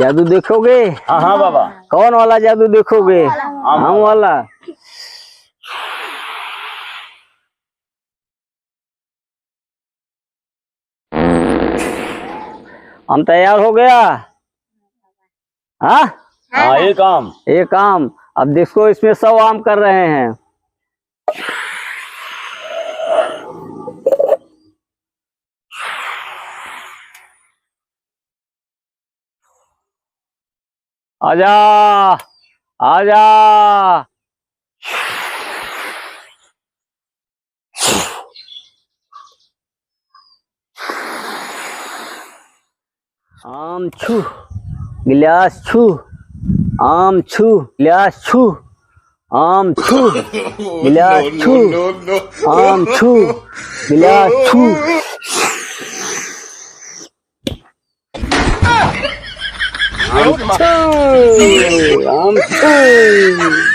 जादू देखोगे? हाँ हाँ बाबा। कौन वाला जादू देखोगे? आम वाला। आम तैयार हो गया? हाँ हाँ एक आम। एक आम। अब देखो इसमें 100 आम कर रहे हैं। आजा आजा। आम छू, गिलास छू, आम छू, गिलास छू, आम छू, गिलास छू, आम छू, गिलास छू। आम छू, आम छू।